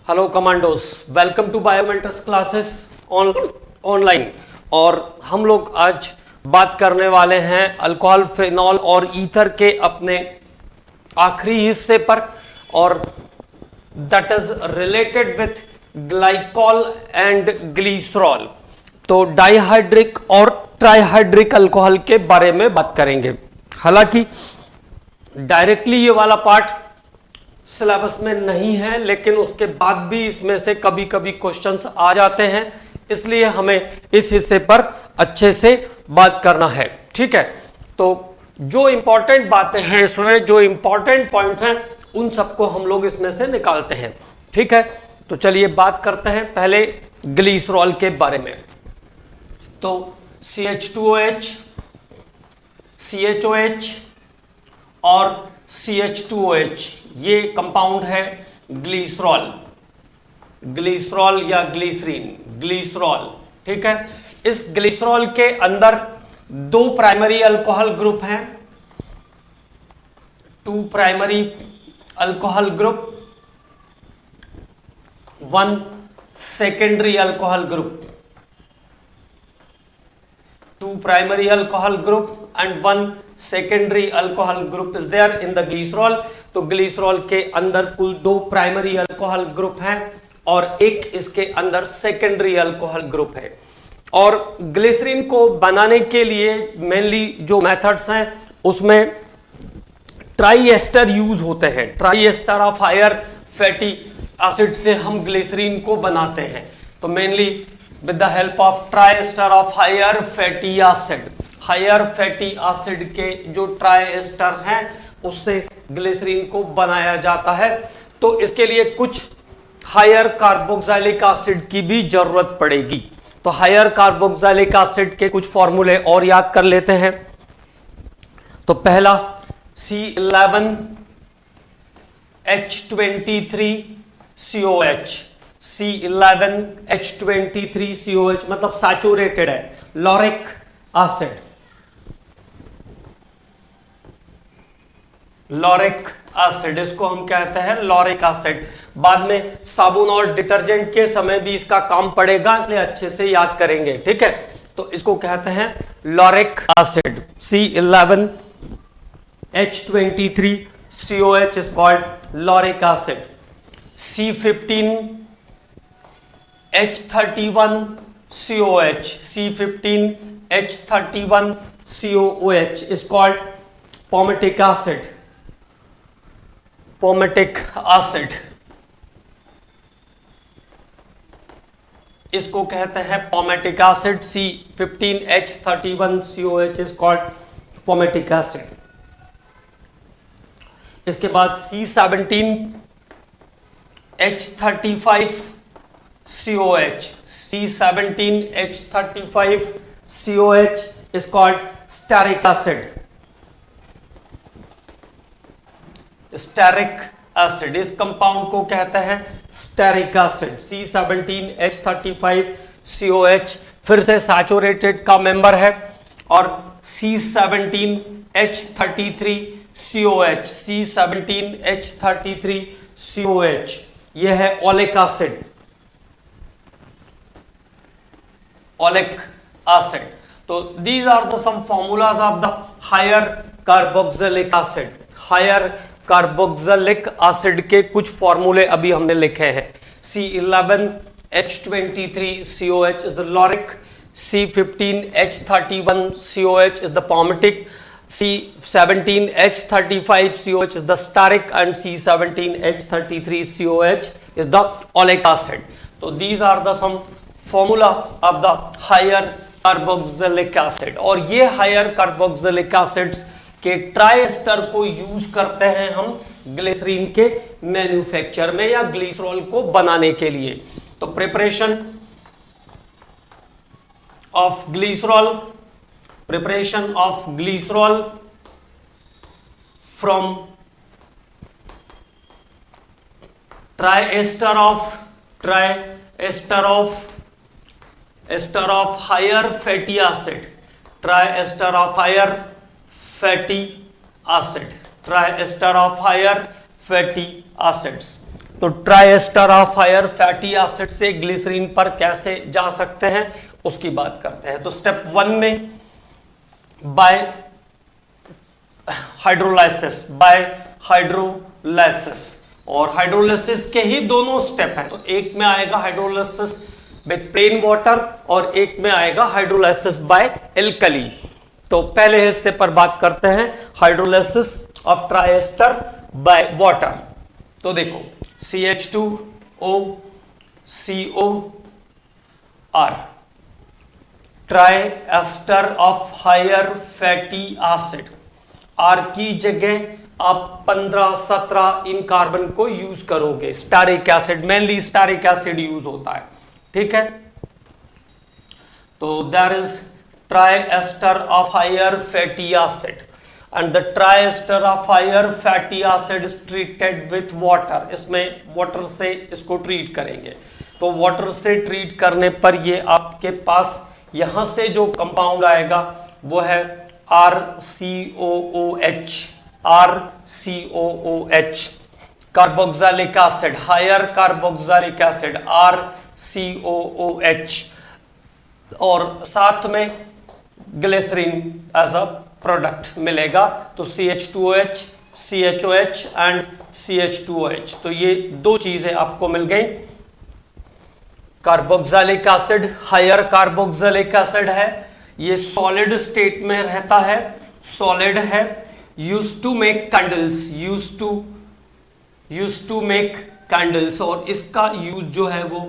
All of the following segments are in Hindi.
Hello commandos, welcome to Biomentors classes online. और हम लोग आज बात करने वाले हैं अल्कोहल, फिनॉल और ईथर के अपने आखिरी हिस्से पर, और that is related with glycol and glycerol. तो डाइहाइड्रिक और ट्राइहाइड्रिक अल्कोहल के बारे में बात करेंगे। हालांकि डायरेक्टली ये वाला पार्ट सिलेबस में नहीं है, लेकिन उसके बाद भी इसमें से कभी कभी क्वेश्चंस आ जाते हैं, इसलिए हमें इस हिस्से पर अच्छे से बात करना है। ठीक है, तो जो इंपॉर्टेंट बातें हैं इसमें, जो इंपॉर्टेंट पॉइंट्स हैं, उन सबको हम लोग इसमें से निकालते हैं। ठीक है, तो चलिए बात करते हैं पहले ग्लिसरॉल के बारे में। तो CH2OH, CHOH और CH2OH ये कंपाउंड है ग्लिसरॉल, ग्लिसरॉल या ग्लिसरीन, ग्लिसरॉल। ठीक है, इस ग्लिसरॉल के अंदर दो प्राइमरी अल्कोहल ग्रुप हैं, 2 primary alcohol group, 1 secondary alcohol group, 2 primary alcohol group and 1 secondary alcohol group is there in the glycerol। तो ग्लिसरॉल के अंदर कुल 2 प्राइमरी अल्कोहल ग्रुप हैं और एक इसके अंदर सेकेंडरी अल्कोहल ग्रुप है। और ग्लिसरीन को बनाने के लिए मेनली जो मेथड्स हैं उसमें ट्राई एस्टर यूज होते हैं। Triester of higher fatty acid से हम ग्लिसरीन को बनाते हैं। तो mainly with the help of triester of higher fatty acid, higher fatty acid के जो ट्राइएस्टर हैं उससे ग्लिसरीन को बनाया जाता है। तो इसके लिए कुछ हायर कार्बोक्सिलिक एसिड की भी जरूरत पड़ेगी। तो हायर कार्बोक्सिलिक एसिड के कुछ फॉर्मूले और याद कर लेते हैं। तो पहला C11H23COH, C11H23COH मतलब सैचुरेटेड है, लॉरिक एसिड, लॉरिक एसिड इसको हम कहते हैं लॉरिक एसिड। बाद में साबुन और डिटर्जेंट के समय भी इसका काम पड़ेगा, इसलिए अच्छे से याद करेंगे। ठीक है, तो इसको कहते हैं lauric acid. C11H23COH is called lauric acid. C15H31COH, C15H31COH is called palmitic acid, palmitic acid इसको कहते हैं palmitic acid। C15H31COH is called palmitic acid। इसके बाद C17H35COH, C17H35COH is called stearic acid, stearic acid इस कंपाउंड को कहते हैं stearic acid। C17H35COH फिर से सैचुरेटेड का मेंबर है। और C17H33COH, C17H33COH यह है ओलिक एसिड, ओलिक एसिड। तो these are the some formulas of the higher carboxylic acid. Higher carboxylic acid के कुछ फॉर्मूले अभी हमने लिखे हैं। C11H23COH is the lauric, C15H31COH is the palmitic, C17H35COH is the stearic and C17H33COH is the oleic acid। तो these are the some formula of the higher carboxylic acid। और ये higher carboxylic acids के ट्राइएस्टर को यूज करते हैं हम ग्लिसरीन के मैन्युफैक्चर में या ग्लिसरॉल को बनाने के लिए। तो preparation of glycerol, preparation of glycerol from triester of higher fatty acid, triester of higher fatty acid, triester of higher fatty acids। तो ट्राइएस्टर ऑफ हायर फैटी एसिड से ग्लिसरीन पर कैसे जा सकते हैं उसकी बात करते हैं। तो स्टेप 1 में बाय हाइड्रोलाइसिस, और हाइड्रोलाइसिस के ही दोनों स्टेप हैं। तो एक में आएगा हाइड्रोलाइसिस विद प्लेन वाटर और एक में आएगा हाइड्रोलाइसिस बाय एल्कली। तो पहले हिस्से पर बात करते हैं hydrolysis of triester by water. तो देखो CH2O COR, triester of higher fatty acid. R की जगह आप 15-17 इन कार्बन को यूज करोगे। Stearic acid, mainly stearic acid use होता है, ठीक है। तो there is triester of higher fatty acid and the triester of higher fatty acid is treated with water। इसमें वाटर से इसको ट्रीट करेंगे। तो वाटर से ट्रीट करने पर ये आपके पास यहां से जो कंपाउंड आएगा वो है RCOOH, carboxylic acid, higher carboxylic acid RCOOH, और साथ में ग्लिसरीन एज अ प्रोडक्ट मिलेगा। तो CH2OH, CHOH एंड CH2OH। तो ये दो चीजें आपको मिल गई। Carboxylic acid higher carboxylic acid है, ये सॉलिड स्टेट में रहता है, सॉलिड है, used to make candles, used to make candles, और इसका यूज जो है वो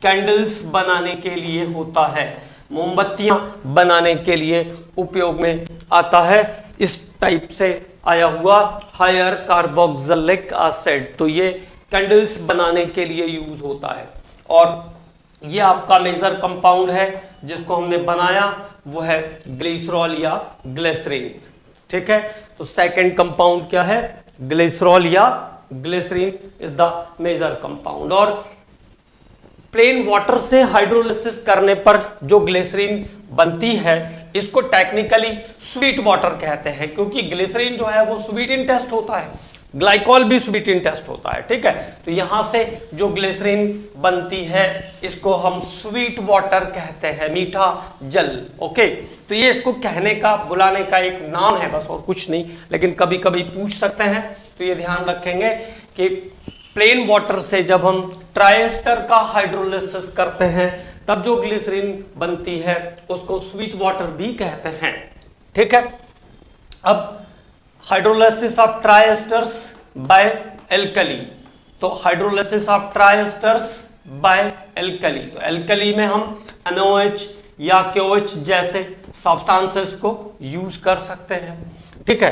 कैंडल्स बनाने के लिए होता है, मोमबत्तियां बनाने के लिए उपयोग में आता है। इस टाइप से आया हुआ हायर कार्बोक्सिलिक एसिड, तो ये कैंडल्स बनाने के लिए यूज होता है। और ये आपका मेजर कंपाउंड है जिसको हमने बनाया, वो है ग्लिसरॉल या ग्लिसरीन, ठीक है। तो सेकंड कंपाउंड क्या है, ग्लिसरॉल या glycerine is the major compound. और प्लेन वाटर से हाइड्रोलिसिस करने पर जो ग्लिसरीन बनती है इसको टेक्निकली स्वीट वाटर कहते हैं, क्योंकि ग्लिसरीन जो है वो स्वीट इन टेस्ट होता है, ग्लाइकॉल भी स्वीट इन टेस्ट होता है, ठीक है। तो यहां से जो ग्लिसरीन बनती है इसको हम स्वीट वाटर कहते हैं, मीठा जल, ओके। तो ये इसको कहने का, बुलाने का एक नाम है बस, और कुछ नहीं, लेकिन कभी कभी पूछ सकते हैं, तो ये ध्यान रखेंगे कि प्लेन वाटर से जब हम ट्राइएस्टर का हाइड्रोलिसिस करते हैं तब जो ग्लिसरीन बनती है उसको स्वीट वाटर भी कहते हैं, ठीक है। अब हाइड्रोलिसिस ऑफ ट्राइएस्टर्स बाय एल्कली, तो हाइड्रोलिसिस ऑफ ट्राइएस्टर्स बाय एल्कली, तो एल्कली में हम NaOH या KOH जैसे सब्सटेंसेस को यूज कर सकते हैं, ठीक है।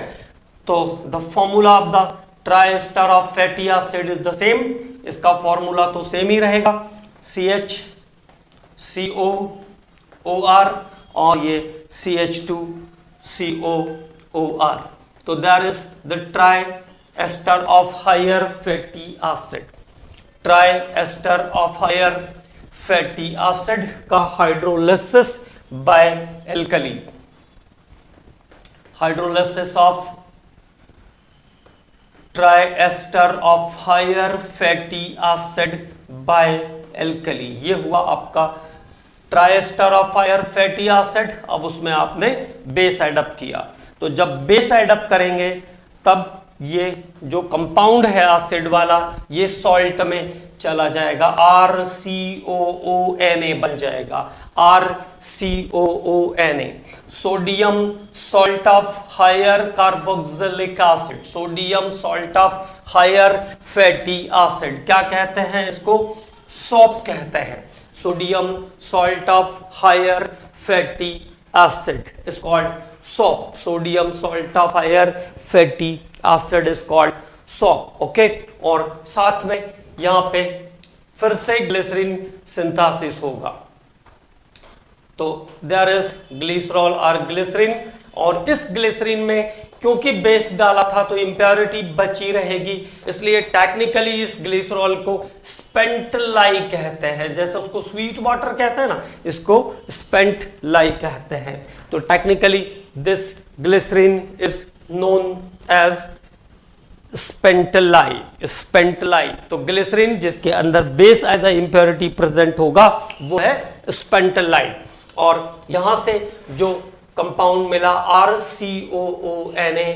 तो the formula of the triester of fatty acid is the same, इसका फॉर्मूला तो सेम ही रहेगा, CHCOOR और ये CH2COOR। तो there is the triester of higher fatty acid, triester of higher fatty acid का hydrolysis by alkali, hydrolysis of triester of higher fatty acid by alkali, ये हुआ आपका triester of higher fatty acid. अब उसमें आपने बेस एडअप किया, तो जब बेस एडअप करेंगे तब ये जो कंपाउंड है एसिड वाला ये सॉल्ट में चला जाएगा, RCOONA बन जाएगा, RCOONA, sodium salt of higher carboxylic acid, sodium salt of higher fatty acid, क्या कहते हैं इसको, सॉप कहते हैं, sodium salt of higher fatty acid is called soap, sodium salt of higher fatty acid is called soap, okay. और साथ में यहां पे फिर से ग्लिसरीन सिंथेसिस होगा, तो देयर इज ग्लिसरॉल और ग्लिसरीन, और इस ग्लिसरीन में क्योंकि बेस डाला था तो इंप्योरिटी बची रहेगी, इसलिए टेक्निकली इस ग्लिसरॉल को स्पेंट लाई कहते हैं, जैसे उसको स्वीट वाटर कहते हैं ना, इसको स्पेंट लाई कहते हैं। तो technically this glycerine is known as spent lye. तो ग्लिसरीन जिसके अंदर base as a impurity present होगा वो है स्पेंटलाई। और यहां से जो कंपाउंड मिला RCOONA,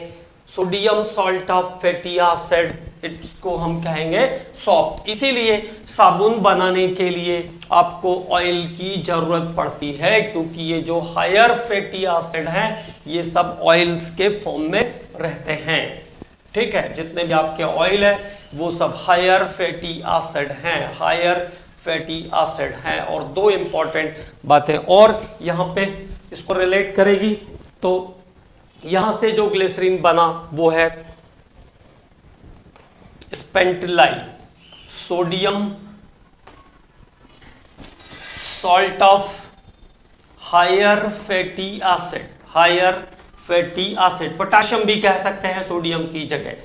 sodium salt of fatty acid, इसको हम कहेंगे सॉप। इसीलिए साबुन बनाने के लिए आपको ऑयल की जरूरत पड़ती है, क्योंकि ये जो हायर फैटी एसिड हैं ये सब ऑयल्स के फॉर्म में रहते हैं। ठीक है, जितने भी आपके ऑयल है वो सब हायर फैटी एसिड हैं, हायर फैटी एसिड हैं। और दो इंपॉर्टेंट बातें और यहां पे इसको रिलेट करेगी। तो यहां से जो ग्लिसरीन बना वो है spent lye, sodium salt of higher fatty acid, higher fatty acid, potassium भी कह सकते हैं सोडियम की जगह।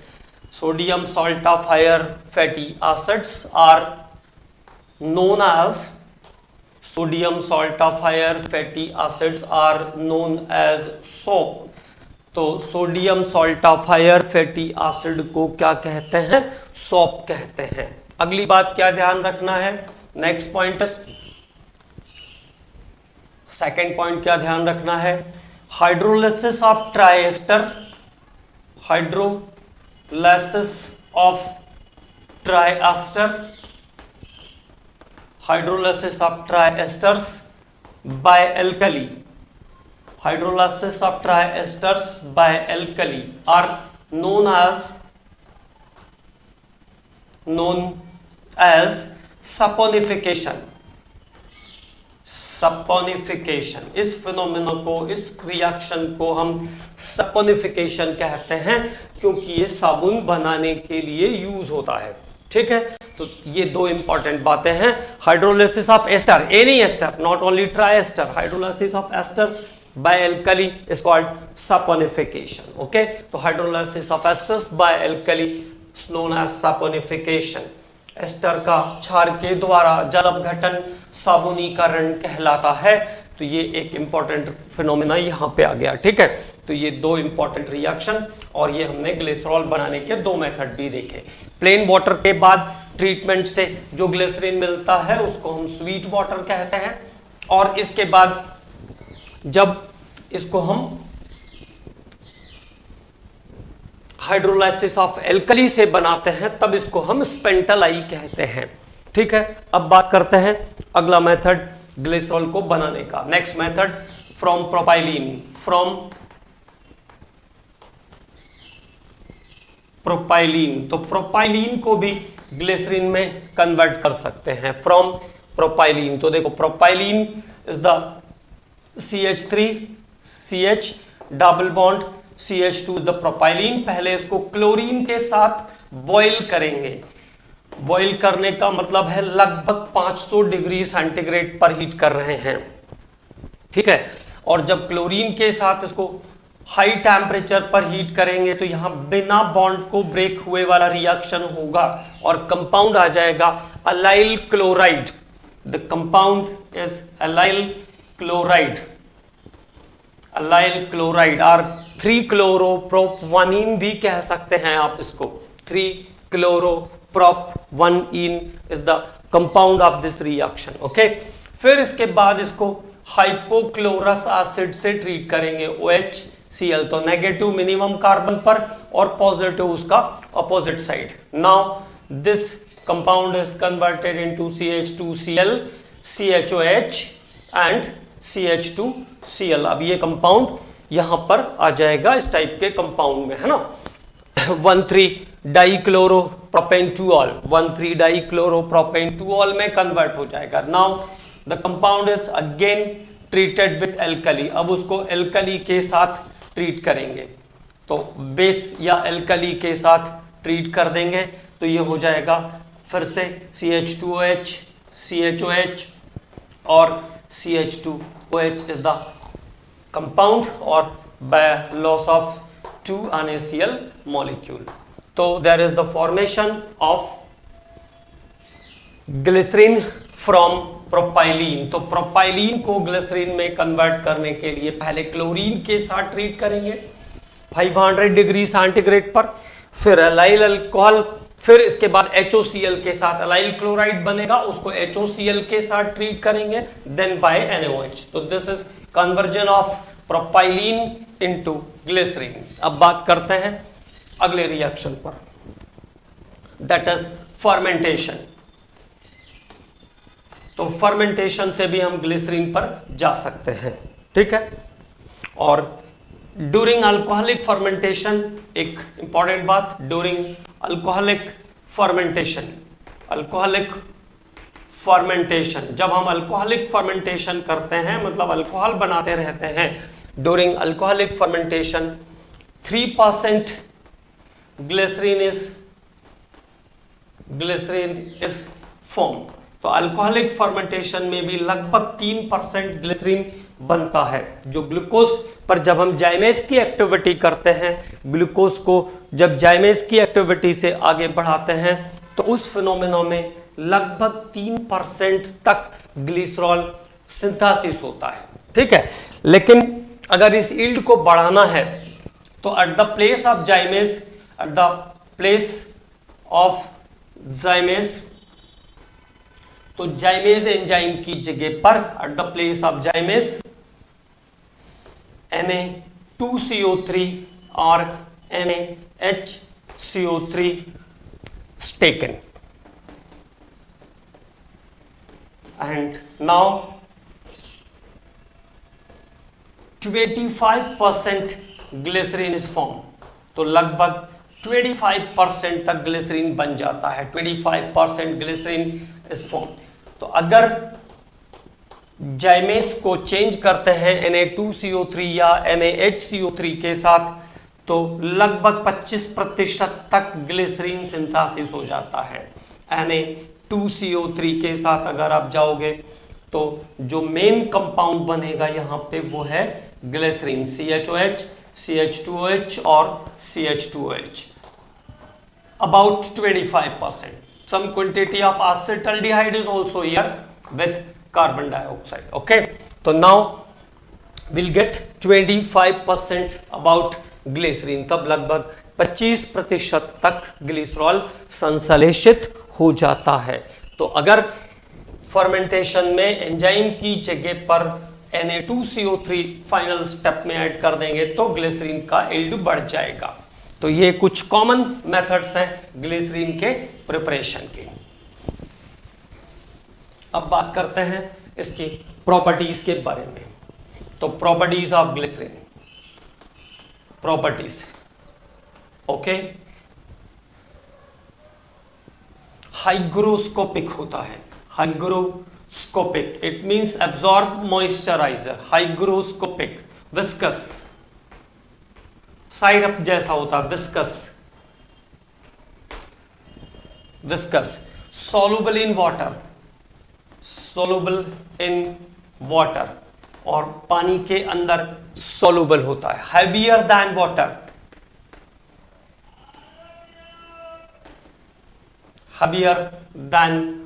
Sodium salt of higher fatty acids are known as, sodium salt of higher fatty acids are known as soap। तो sodium salt of higher fatty acid को क्या कहते हैं? सोप कहते हैं। अगली बात क्या ध्यान रखना है? नेक्स्ट पॉइंट, सेकेंड पॉइंट क्या ध्यान रखना है? Hydrolysis of triester, hydrolysis of triester, hydrolysis of triesters by alkali, hydrolysis of triesters by alkali are known as saponification। Saponification, इस फिनोमेना को, इस रिएक्शन को हम सपोनिफिकेशन कहते हैं, क्योंकि ये साबुन बनाने के लिए यूज होता है। ठीक है, तो ये दो इंपॉर्टेंट बातें हैं। Hydrolysis of ester, any ester, not only triester, hydrolysis of ester by alkali is called saponification. Okay, तो hydrolysis of esters by alkali is known as saponification. Ester का क्षार के द्वारा जल अपघटन साबुनीकरण कहलाता है। तो ये एक इंपॉर्टेंट फिनोमेना यहाँ पे आ गया। ठीक है, तो ये दो इंपॉर्टेंट रिएक्शन, और ये हमने ग्लिसरॉल बनाने के दो मेथड भी देखे। प्लेन वाटर के बाद ट्रीटमेंट से जो ग्लिसरीन मिलता है उसको हम स्वीट वाटर कहते हैं, और इसके बाद जब इसको हम हाइड्रोलाइसिस ऑफ एल्कली से बनाते हैं तब इसको हम स्पेंटलाई कहते हैं। ठीक है, अब बात करते हैं अगला मेथड ग्लिसरॉल को बनाने का। Next method from propylene, from propylene. तो प्रोपाइलीन को भी ग्लिसरीन में कन्वर्ट कर सकते हैं, फ्रॉम प्रोपाइलीन। तो देखो, propylene is the CH3CH double bond CH2 is the propylene. पहले इसको क्लोरीन के साथ बॉईल करेंगे। बॉईल करने का मतलब है लगभग 500 डिग्री सेंटीग्रेड पर हीट कर रहे हैं। ठीक है, और जब क्लोरीन के साथ इसको हाई टेम्परेचर पर हीट करेंगे तो यहां बिना बॉन्ड को ब्रेक हुए वाला रिएक्शन होगा और कंपाउंड आ जाएगा allyl chloride. The compound is allyl chloride, allyl chloride और 3-chloropropanene भी कह सकते हैं आप इसको। 3-chloropropanene is the compound of this reaction. Okay, फिर इसके बाद इसको हाइपोक्लोरस एसिड से ट्रीट करेंगे, OHCl। तो नेगेटिव मिनिमम कार्बन पर और पॉजिटिव उसका opposite side. Now this compound is converted into CH2Cl, CHOH and CH2Cl। अब ये कंपाउंड यहां पर आ जाएगा इस टाइप के कंपाउंड में, है ना। 1,3-डाइक्लोरोप्रोपेनटुऑल, 1,3-डाइक्लोरोप्रोपेनटुऑल में कन्वर्ट हो जाएगा। Now the compound is again treated with alkali. अब उसको एल्कली के साथ ट्रीट करेंगे, तो बेस या एल्कली के साथ ट्रीट कर देंगे तो ये हो जाएगा फिर से CH2OH, CHOH और CH2OH is the compound or by loss of 2 NaCl molecule. So there is the formation of glycerin from propylene. तो प्रोपाइलीन को ग्लिसरीन में कन्वर्ट करने के लिए पहले क्लोरीन के साथ ट्रीट करेंगे 500 डिग्री सेंटीग्रेड पर, फिर एलाइल अल्कोहल, फिर इसके बाद HOCl के साथ एलाइल क्लोराइड बनेगा, उसको HOCl के साथ ट्रीट करेंगे, देन बाय NaOH। तो this is conversion of propylene into glycerine. अब बात करते हैं अगले रिएक्शन पर, दैट इज फर्मेंटेशन। तो फर्मेंटेशन से भी हम ग्लिसरीन पर जा सकते हैं, ठीक है। और ड्यूरिंग अल्कोहलिक फर्मेंटेशन, एक इंपॉर्टेंट बात, during alcoholic fermentation, alcoholic fermentation, जब हम अल्कोहलिक फर्मेंटेशन करते हैं, मतलब अल्कोहल बनाते रहते हैं, during alcoholic fermentation 3% glycerine is form. तो अल्कोहलिक फर्मेंटेशन में भी लगभग 3% ग्लिसरीन बनता है, जो ग्लूकोज पर जब हम जाइमेज की एक्टिविटी करते हैं, ग्लूकोज को जब जाइमेज की एक्टिविटी से आगे बढ़ाते हैं, तो उस फिनोमेना में लगभग 3% तक ग्लिसरॉल सिंथेसिस होता है, ठीक है। लेकिन अगर इस यील्ड को बढ़ाना है तो at the place of zymase, at the place of zymase, तो जाइमेज एंजाइम की जगह पर at the place of zymase Na2CO3 और NaHCO3 is taken, and now 25% glycerine is form. तो लगभग 25% तक ग्लिसरीन बन जाता है, 25% ग्लिसरीन इज फॉर्म। तो अगर जाइमेज को चेंज करते हैं Na2CO3 या NaHCO3 के साथ, तो लगभग 25% तक ग्लिसरीन सिंथेसिस हो जाता है। Na2CO3 के साथ अगर आप जाओगे तो जो मेन कंपाउंड बनेगा यहां पे वो है ग्लिसरीन, CHOH, CH2OH और CH2OH, about 25%. Some quantity of acetaldehyde is also here with carbon dioxide. Okay, so now we'll get 25% about glycerin. तब लगभग 25% तक ग्लिसरॉल संश्लेषित हो जाता है। तो अगर फर्मेंटेशन में एंजाइम की जगह पर Na2CO3 फाइनल स्टेप में ऐड कर देंगे तो ग्लिसरीन का यील्ड बढ़ जाएगा। तो ये कुछ कॉमन मेथड्स हैं ग्लिसरीन के प्रिपरेशन के। अब बात करते हैं इसकी प्रॉपर्टीज के बारे में। तो properties of glycerine, properties, okay, hygroscopic होता है, hygroscopic, it means absorb moisturiser, hygroscopic, viscous, syrup जैसा होता है, viscous, viscous, soluble in water, soluble in water, और पानी के अंदर सॉल्युबल होता है, heavier than water, heavier than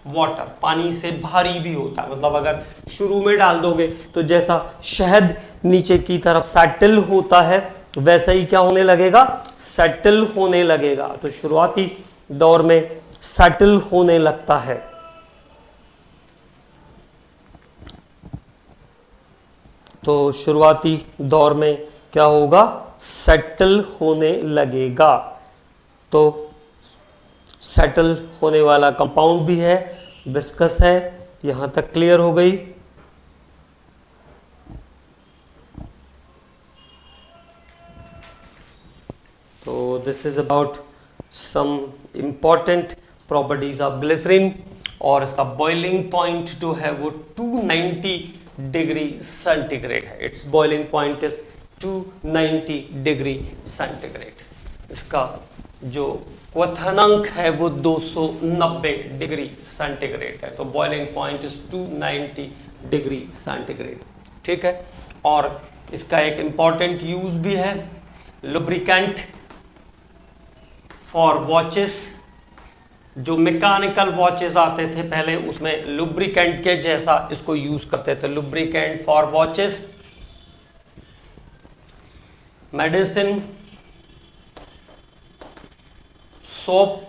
water, पानी से भारी भी होता है। मतलब अगर शुरू में डाल दोगे तो जैसा शहद नीचे की तरफ सेटल होता है वैसा ही क्या होने लगेगा, सेटल होने लगेगा। तो शुरुआती दौर में सेटल होने लगता है। तो शुरुआती दौर में क्या होगा, सेटल होने लगेगा। तो सेटल होने वाला कंपाउंड भी है, विस्कस है। यहां तक क्लियर हो गई। तो this is about some important properties of glycerine. और इसका बॉइलिंग पॉइंट जो है वो 290 डिग्री सेंटीग्रेड है। It's boiling point is 290 degree centigrade. इसका जो क्वथनांक है वो 290 डिग्री सेंटीग्रेड है। तो boiling point is 290 degree centigrade, ठीक है। और इसका एक इंपॉर्टेंट यूज भी है, लुब्रिकेंट फॉर वॉचेस। जो मैकेनिकल वॉचेस आते थे पहले उसमें लुब्रिकेंट के जैसा इसको यूज करते थे, lubricant for watches, medicine soap,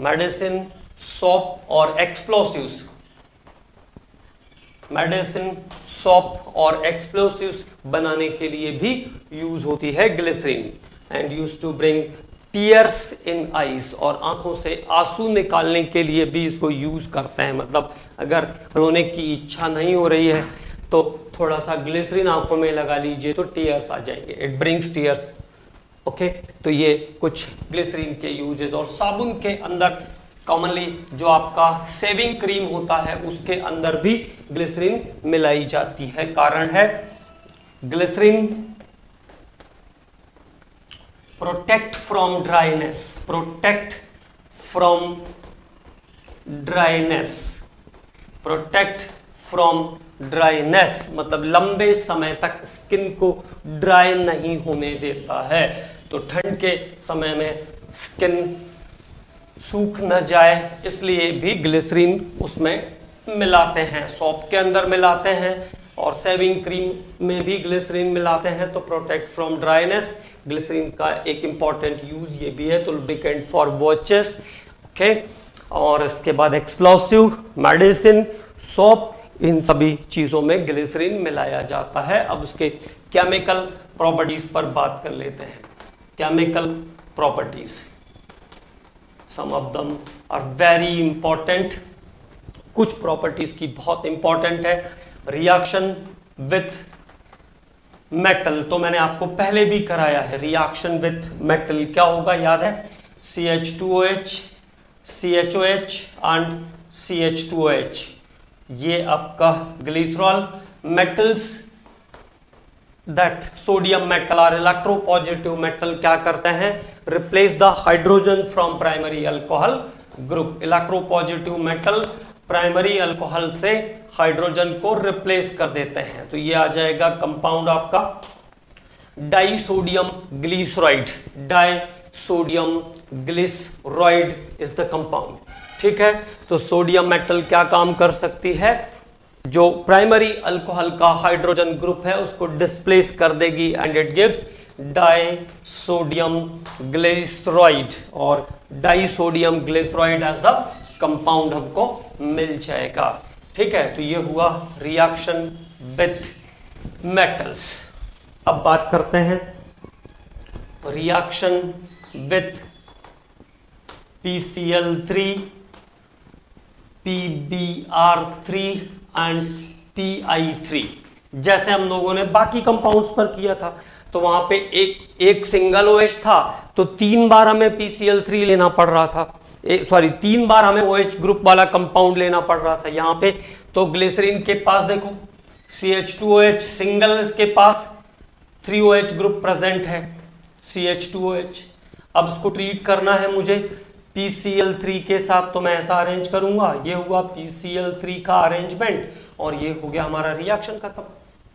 medicine, soap और एक्सप्लोसिव्स, मेडिसिन, सोप और एक्सप्लोसिव्स बनाने के लिए भी यूज होती है glycerine. And use to bring tears in eyes, और आंखों से आंसू निकालने के लिए भी इसको यूज करते हैं। मतलब अगर रोने की इच्छा नहीं हो रही है तो थोड़ा सा ग्लिसरीन आंखों में लगा लीजिए तो टीयर्स आ जाएंगे, इट ब्रिंग्स टीयर्स। ओके, तो ये कुछ ग्लिसरीन के यूजेस। और साबुन के अंदर कॉमनली जो आपका शेविंग क्रीम होता है उसके अंदर भी ग्लिसरीन मिलाई जाती है। कारण है glycerine protect from dryness, protect from dryness, protect from dryness मतलब लंबे समय तक स्किन को ड्राई नहीं होने देता है। तो ठंड के समय में स्किन सूख न जाए इसलिए भी ग्लिसरीन उसमें मिलाते हैं, सोप के अंदर मिलाते हैं और शेविंग क्रीम में भी ग्लिसरीन मिलाते हैं। तो प्रोटेक्ट फ्रॉम ड्राइनेस, ग्लिसरीन का एक इंपॉर्टेंट यूज ये भी है। तो लुब्रिकेंट फॉर वॉचेस, ओके। और इसके बाद एक्सप्लोसिव, मेडिसिन, सोप, इन सभी चीजों में ग्लिसरीन मिलाया जाता है। अब उसके केमिकल प्रॉपर्टीज पर बात कर लेते हैं। Chemical properties, some of them are very important. कुछ प्रॉपर्टीज की बहुत इंपॉर्टेंट है। रिएक्शन विथ मेटल, तो मैंने आपको पहले भी कराया है। रिएक्शन विथ मेटल क्या होगा, याद है? CH2OH, CHOH एंड CH2OH, ये आपका glycerol. Metals that sodium metal और इलेक्ट्रोपॉजिटिव मेटल क्या करते हैं? Replace the hydrogen from primary alcohol group. Electropositive metal primary alcohol से हाइड्रोजन को रिप्लेस कर देते हैं। तो ये आ जाएगा कंपाउंड आपका disodium glyceroid. Disodium glyceroid is the compound, ठीक है। तो सोडियम मेटल क्या काम कर सकती है? जो प्राइमरी अल्कोहल का हाइड्रोजन ग्रुप है उसको डिस्प्लेस कर देगी एंड इट गिव्स डाइसोडियम ग्लिसरॉइड, और डाइसोडियम ग्लिसरॉइड एज अ कंपाउंड हमको मिल जाएगा, ठीक है। तो ये हुआ रिएक्शन विथ मेटल्स। अब बात करते हैं reaction with PCl3, PbR3 and Pi3। जैसे हम लोगों ने बाकी कंपाउंड्स पर किया था, तो वहां पे एक सिंगल OH था तो 3 बार हमें PCl3 लेना पड़ रहा था, 3 बार हमें OH ग्रुप वाला कंपाउंड लेना पड़ रहा था। यहाँ पे तो ग्लिसरीन के पास देखो CH2OH सिंगल, इसके पास 3OH ग्रुप प्रेजेंट है, CH2OH। अब इसको ट्रीट करना है मुझे PCl3 के साथ, तो मैं ऐसा अरेंज करूंगा। ये हुआ PCl3 का अरेंजमेंट और ये हो गया हमारा रिएक्शन खत्म,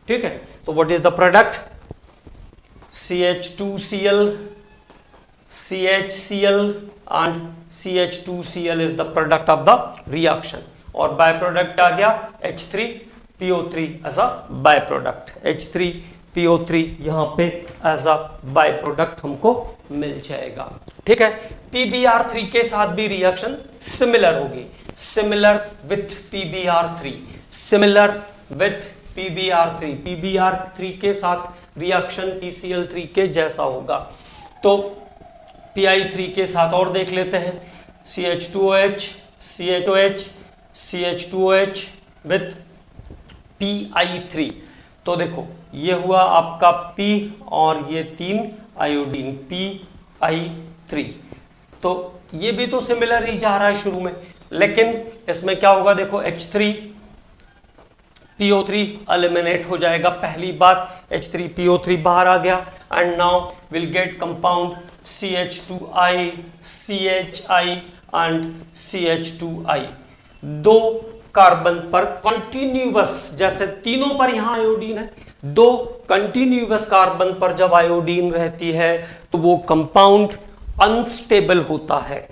ठीक है। तो what is the product? CH2Cl, CHCl and CH2Cl is the product of the reaction. और बाय प्रोडक्ट आ गया H3PO3 as a by product. H3PO3 यहाँ पे एज अ बाय प्रोडक्ट हमको मिल जाएगा, ठीक है। PbR3 के साथ भी रिएक्शन सिमिलर होगी, similar with PbR3, similar with PbR3। PbR3 के साथ रिएक्शन PCl3 के जैसा होगा। तो Pi3 के साथ और देख लेते हैं, CH2OH, CHOH, CH2OH with Pi3। तो देखो ये हुआ आपका P और ये 3 आयोडीन Pi3। तो ये भी तो सिमिलर ही जा रहा है शुरू में, लेकिन इसमें क्या होगा? देखो H3PO3 एलिमिनेट हो जाएगा। पहली बात H3PO3 बाहर आ गया and now will get compound CH2I, CHI and CH2I। 2 carbon पर कंटिन्यूअस, जैसे तीनों पर यहां आयोडीन है, 2 कंटिन्यूअस कार्बन पर जब आयोडीन रहती है तो वो कंपाउंड अनस्टेबल होता है।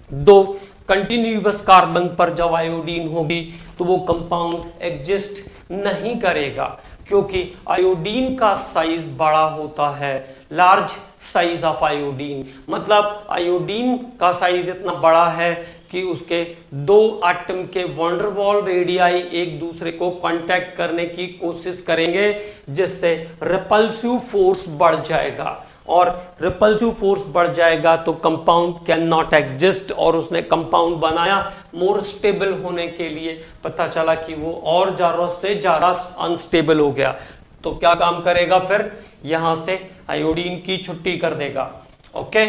2 कंटिन्यूअस कार्बन पर जब आयोडीन होगी तो वो कंपाउंड एग्जिस्ट नहीं करेगा, क्योंकि आयोडीन का साइज बड़ा होता है, लार्ज साइज ऑफ आयोडीन, मतलब आयोडीन का साइज इतना बड़ा है कि उसके दो एटम के वंडर वॉल रेडियाई एक दूसरे को कांटेक्ट करने की कोशिश करेंगे, जिससे रिपल्सिव फोर्स बढ़ जाएगा, और रिपल्सिव फोर्स बढ़ जाएगा तो कंपाउंड कैन नॉट एग्जिस्ट, और उसने कंपाउंड बनाया मोर स्टेबल होने के लिए, पता चला कि वो और जरूरत से ज्यादा अनस्टेबल हो गया, तो क्या काम करेगा, फिर यहां से आयोडीन की छुट्टी कर देगा। Okay,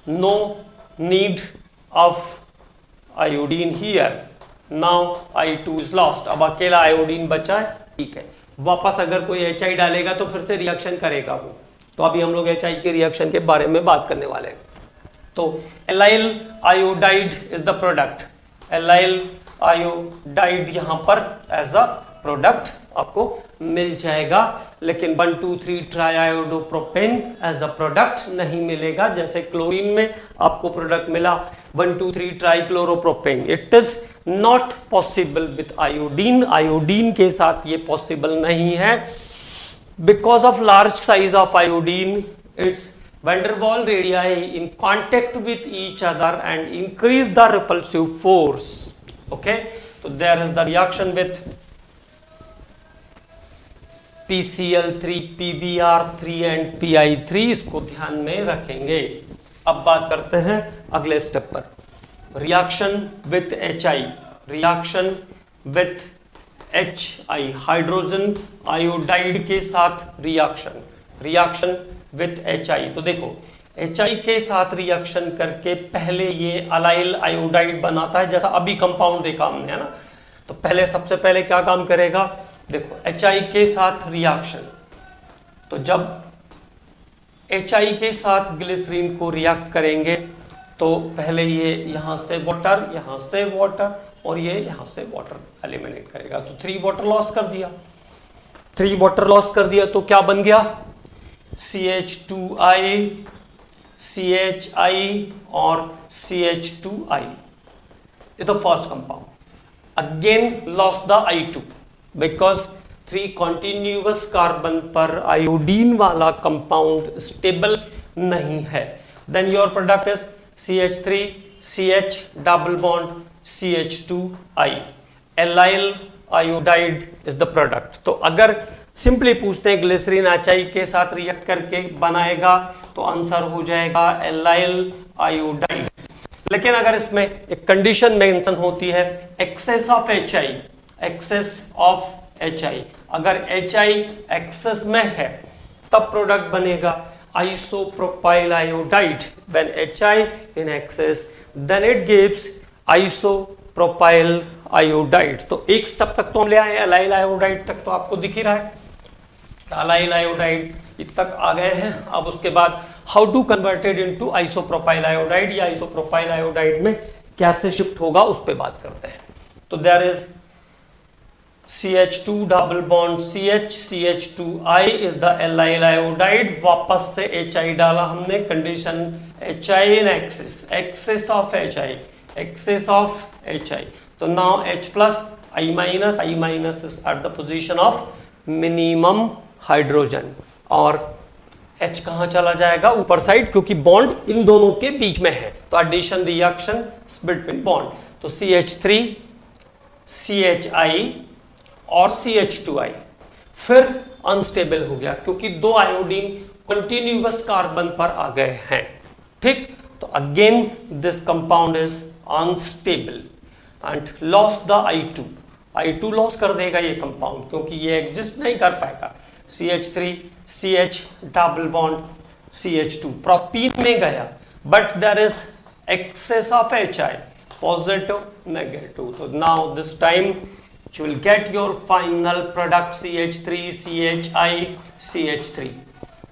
no need of iodine here, now I2 is lost, अब अकेला आयोडीन बचा है, ठीक है। वापस अगर कोई HI डालेगा तो फिर से रिएक्शन करेगा वो, तो अभी हम लोग HI के रिएक्शन के बारे में बात करने वाले हैं। तो allyl iodide is the product, allyl iodide यहां पर एज अ प्रोडक्ट आपको मिल जाएगा, लेकिन 1,2,3 ट्राइआयोडोप्रोपेन एज अ प्रोडक्ट नहीं मिलेगा, जैसे क्लोरीन में आपको प्रोडक्ट मिला 1,2,3 trichloropropane. It is not possible with iodine, iodine के साथ ये पॉसिबल नहीं है, because of large size of iodine, its van der Waal radii in contact with each other and increase the repulsive force. Okay, so there is the reaction with PCl3, PBr3 and Pi3, इसको ध्यान में रखेंगे। अब बात करते हैं अगले स्टेप पर, reaction with HI, reaction with HI, hydrogen iodide के साथ रिएक्शन, रिएक्शन विथ HI। तो देखो HI के साथ रिएक्शन करके पहले ये अलाइल आयोडाइड बनाता है, जैसा अभी कंपाउंड देखा हमने, है ना। तो पहले सबसे पहले क्या काम करेगा, देखो HI के साथ रिएक्शन, तो जब HI के साथ ग्लिसरीन को रिएक्ट करेंगे तो पहले ये यहां से वाटर, यहां से वाटर, और ये यहां से वाटर एलिमिनेट करेगा, तो 3 वाटर लॉस कर दिया, 3 वाटर लॉस कर दिया, तो क्या बन गया, CH2I, CHI और CH2I is the first compound. Again lost the I2 because 3 continuous carbon पर आयोडीन वाला कंपाउंड स्टेबल नहीं है। Then your product is CH3, CH double bond, CH2I. Allyl iodide is the product. तो अगर सिंपली पूछते हैं ग्लिसरीन HI के साथ रिएक्ट करके बनाएगा तो आंसर हो जाएगा एलाइल आयोडाइड। लेकिन अगर इसमें एक कंडीशन मेंशन होती है, excess of HI, excess of HI, अगर HI एक्सेस में है तब प्रोडक्ट बनेगा isopropyl iodide. When HI in excess, then it gives isopropyl iodide. तो एक स्टेप तक तो हम ले आए, एलाइल आयोडाइड तक तो आपको दिख ही रहा है, एलाइल आयोडाइड तक आ गए हैं। अब उसके बाद how to converted into isopropyl iodide, या आइसोप्रोपाइल आयोडाइड में कैसे शिफ्ट होगा उस पर बात करते हैं। तो there is CH2 double bond CH, CH2I is the allyl iodide. वापस से HI डाला हमने, condition HI in excess, excess of HI, excess of HI। तो now H plus I minus, I minus is at the position of minimum hydrogen, और H कहां चला जाएगा, ऊपर साइड, क्योंकि बॉन्ड इन दोनों के बीच में है, तो एडिशन रिएक्शन बिटवीन बॉन्ड। तो CH3, CHI और CH2I फिर अनस्टेबल हो गया क्योंकि 2 आयोडीन कंटिन्यूअस कार्बन पर आ गए हैं, ठीक। तो again this compound is unstable and loss the I2, I2 loss कर देगा ये कंपाउंड क्योंकि ये एग्जिस्ट नहीं कर पाएगा। CH3, CH double bond CH2 propene में गया, but there is excess of HI, positive negative. तो now this time you will get your final product CH3, CHI, CH3.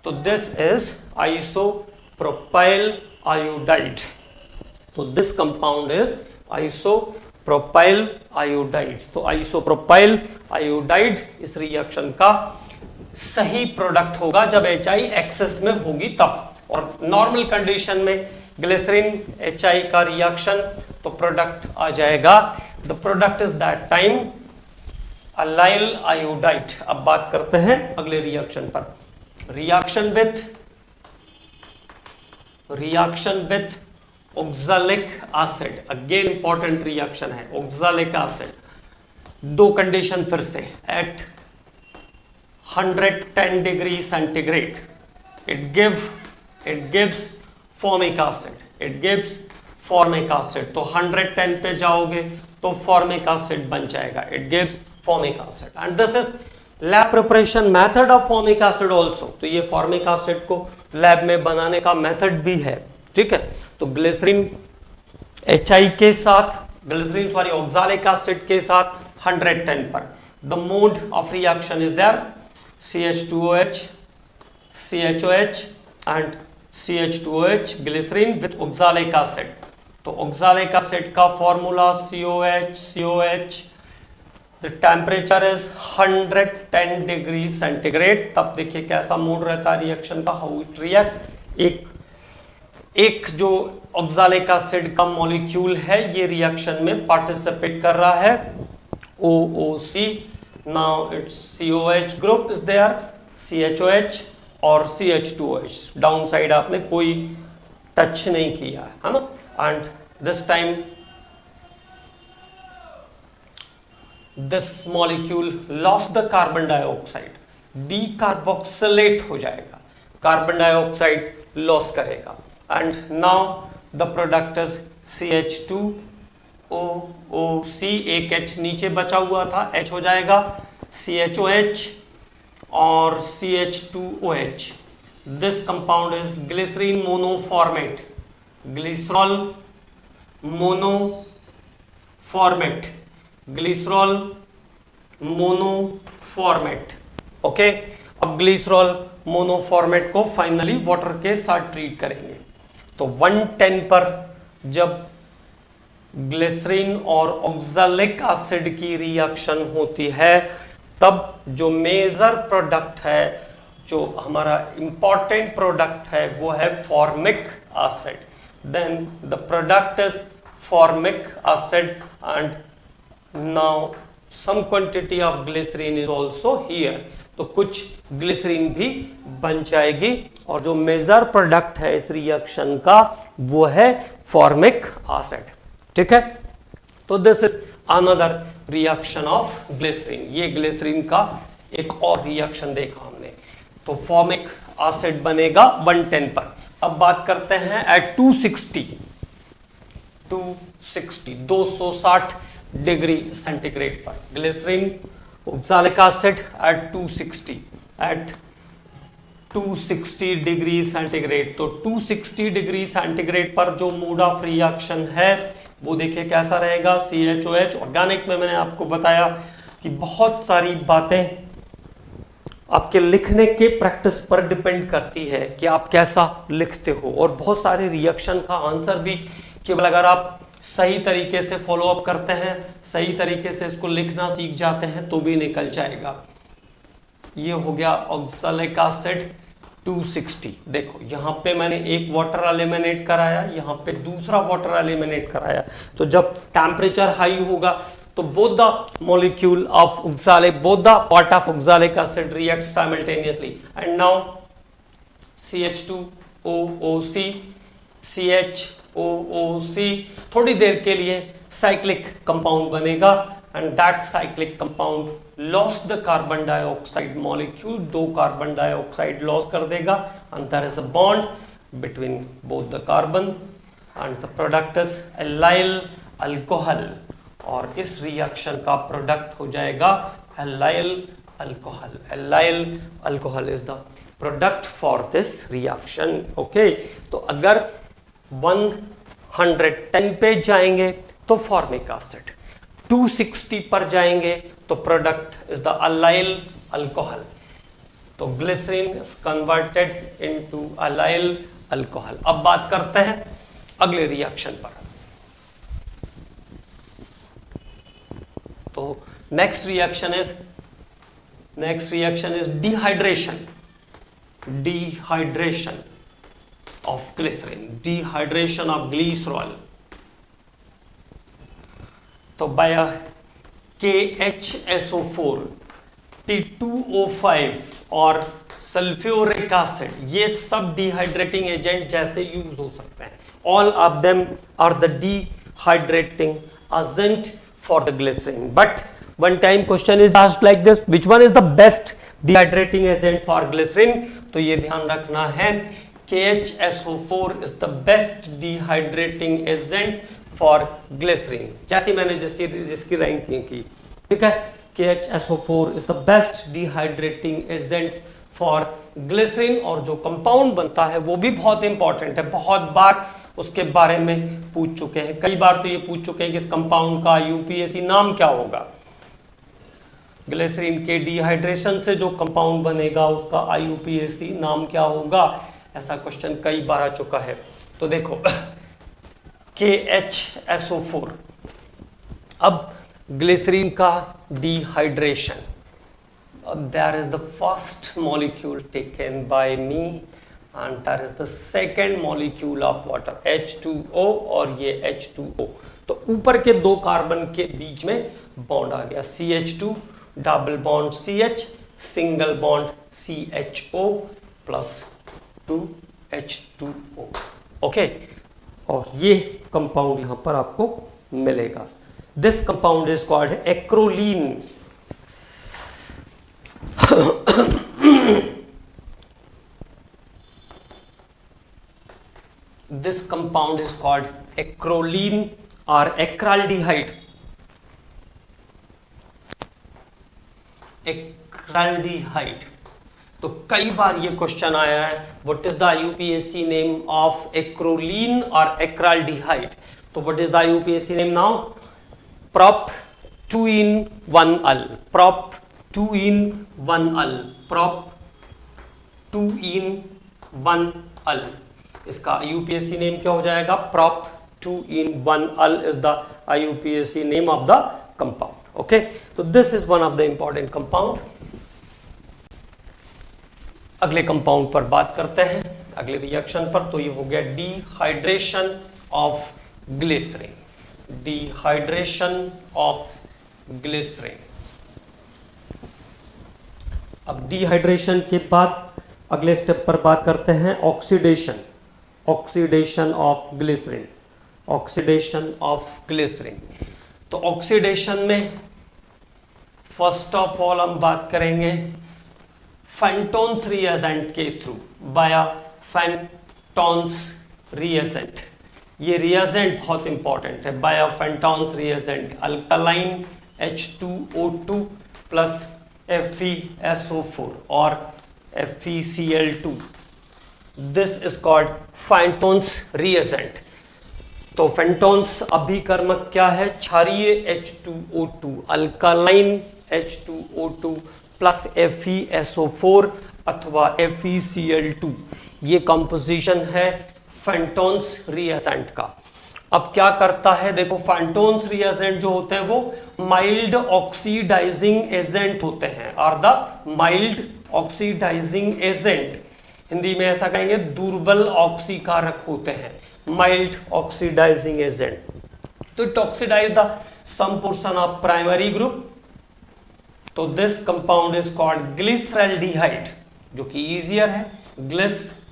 तो this is isopropyl iodide. तो this compound is isopropyl iodide. तो isopropyl iodide इस रिएक्शन का सही प्रोडक्ट होगा जब HI एक्सेस में होगी तब, और नॉर्मल कंडीशन में ग्लिसरीन HI का रिएक्शन तो प्रोडक्ट आ जाएगा। The product is that time allyl iodide. अब बात करते हैं अगले रिएक्शन पर। Reaction with oxalic acid, again important reaction है। ऑक्सैलिक एसिड, दो कंडीशन फिर से। At 110 degree centigrade it gives formic acid. तो 110 पे जाओगे तो फॉर्मिक एसिड बन जाएगा। It gives formic acid and this is lab preparation method of formic acid also. तो ये फॉर्मिक एसिड को लैब में बनाने का मेथड भी है, ठीक है। तो ग्लिसरीन ऑक्सैलिक एसिड के साथ 110 पर। The mode of reaction is there CH2OH and CH2OH glycerine with oxalic acid. तो ऑक्सैलिक एसिड का formula COH। The temperature is 110 degree centigrade. तब देखिए कैसा मूड रहता है रिएक्शन का, हाउ इट रिएक्ट। एक जो ऑक्सैलिक एसिड का मॉलिक्यूल है ये रिएक्शन में पार्टिसिपेट कर रहा है, OOC। Now it's COH group is there, CHOH और CH2OH। डाउन साइड आपने कोई टच नहीं किया है ना। And this time this molecule lost the carbon dioxide, decarboxylate हो जाएगा, कार्बन डाइऑक्साइड लॉस करेगा। And now the product is CH2OOC, एक H नीचे बचा हुआ था, H हो जाएगा CHOH और CH2OH। This compound is glycerine monoformate, glycerol monoformate. Okay, अब ग्लिसरॉल मोनोफॉर्मेट को फाइनली वाटर के साथ ट्रीट करेंगे। तो 110 पर जब ग्लिसरीन और ऑक्सैलिक एसिड की रिएक्शन होती है तब जो मेजर प्रोडक्ट है, जो हमारा इंपॉर्टेंट प्रोडक्ट है वो है formic acid. Then the product is formic acid and now some quantity of glycerin is also here. तो कुछ ग्लिसरीन भी बन जाएगी और जो मेजर प्रोडक्ट है इस रिएक्शन का वो है फॉर्मिक एसिड, ठीक है। तो this is another reaction of glycerin. ये ग्लिसरीन का एक और रिएक्शन देखा हमने। तो फॉर्मिक एसिड बनेगा 110 पर। अब बात करते हैं एट 260 डिग्री सेंटीग्रेड पर। Glycerin oxalic acid at 260 degree centigrade. तो 260 डिग्री सेंटीग्रेड पर जो मोड ऑफ रिएक्शन है वो देखिए कैसा रहेगा, CHOH। ऑर्गेनिक में मैंने आपको बताया कि बहुत सारी बातें आपके लिखने के प्रैक्टिस पर डिपेंड करती है कि आप कैसा लिखते हो, और बहुत सारे रिएक्शन का आंसर भी केवल अगर आप सही तरीके से फॉलो अप करते हैं, सही तरीके से इसको लिखना सीख जाते हैं तो भी निकल जाएगा। ये हो गया ऑक्सैलिक एसिड 260। देखो यहाँ पे मैंने एक वाटर एलिमिनेट कराया, यहाँ पे दूसरा वाटर एलिमिनेट कराया। तो जब टेम्परेचर हाई होगा तो both the molecule of oxalic, both the part of oxalic acid react simultaneously and now CH2OOC थोड़ी देर के लिए साइक्लिक कंपाउंड बनेगा and that cyclic compound lost the carbon dioxide molecule, दो कार्बन डाइऑक्साइड लॉस कर देगा and there is a bond between both the carbon and the product is allyl alcohol। और इस रिएक्शन का प्रोडक्ट हो जाएगा allyl alcohol। allyl alcohol is the product for this reaction। Okay, तो अगर 110 पे जाएंगे तो फॉर्मिक एसिड, 260 पर जाएंगे तो product is the allyl alcohol। तो glycerin is converted into allyl alcohol। अब बात करते हैं अगले रिएक्शन पर। तो next reaction is dehydration of glycerin, dehydration of glycerol. तो बाय KHSO4, T2O5 और सल्फ्यूरिक एसिड, ये सब डिहाइड्रेटिंग एजेंट जैसे यूज हो सकते हैं. All of them are the dehydrating agent for the glycerin. But one time question is asked like this, which one is the best dehydrating agent for glycerin? तो ये ध्यान रखना है, KHSO4 is the best dehydrating agent for glycerin. जैसे मैंने जिसकी रैंकिंग की, ठीक है, KHSO4 is the best dehydrating agent for glycerin. और जो कंपाउंड बनता है वो भी बहुत इंपॉर्टेंट है, बहुत बार उसके बारे में पूछ चुके हैं. कई बार तो ये पूछ चुके हैं कि इस कंपाउंड का यूपीएससी नाम क्या होगा. ग्लिसरीन के डिहाइड्रेशन से जो कंपाउंड बनेगा उसका IUPAC नाम क्या होगा, ऐसा क्वेश्चन कई बार आ चुका है. तो देखो KHSO4. अब ग्लिसरीन का dehydration, there is the first molecule taken by me and that is the second molecule of water, H2O, और ये H2O. तो ऊपर के दो कार्बन के बीच में बॉन्ड आ गया, CH2 double bond CH, single bond CHO plus 2H2O. Okay, और ये कंपाउंड यहां पर आपको मिलेगा. This compound is called acrolein. This compound is called acrolein or acraldehyde. Acraldehyde. तो कई बार ये क्वेश्चन आया है, what is the IUPAC name of acrolein और acraldehyde? तो what is the IUPAC name now? prop 2 in 1-al, prop 2 in 1-al, prop 2 in 1-al. इसका IUPAC नेम क्या हो जाएगा? prop 2 in 1-al is the IUPAC name of the compound. Okay, so this is one of the important compound. अगले कंपाउंड पर बात करते हैं, अगले रिएक्शन पर. तो ये हो गया dehydration of glycerin. Dehydration of glycerin. अब डिहाइड्रेशन के बाद अगले स्टेप पर बात करते हैं oxidation. Oxidation of glycerin. Oxidation of glycerin. तो ऑक्सीडेशन में फर्स्ट ऑफ ऑल हम बात करेंगे फेंटोन्स रिएजेंट के थ्रू, बाया फेंटोन्स रिएजेंट. ये रिएजेंट बहुत इंपॉर्टेंट है, via Fenton's reagent. Alkaline H2O2 plus FeSO4 और FeCl2. This is called Fenton's reagent. तो फेंटोन्स अभिकर्मक क्या है? क्षारीय H2O2, alkaline H2O2 plus FeSO4 अथवा FeCl2. ये कंपोजिशन है फेंटोन्स रिएजेंट का. अब क्या करता है, देखो फेंटोन्स रिएजेंट जो होते हैं वो माइल्ड ऑक्सीडाइजिंग एजेंट होते हैं, और the mild oxidising agent, Hindi में ऐसा कहेंगे दुर्बल ऑक्सीकारक होते हैं, माइल्ड ऑक्सीडाइजिंग एजेंट. तो it oxidise the some portion of primary group. तो this compound is called glyceraldehyde, जो कि इजियर है. ग्लिसरल्डिहाइड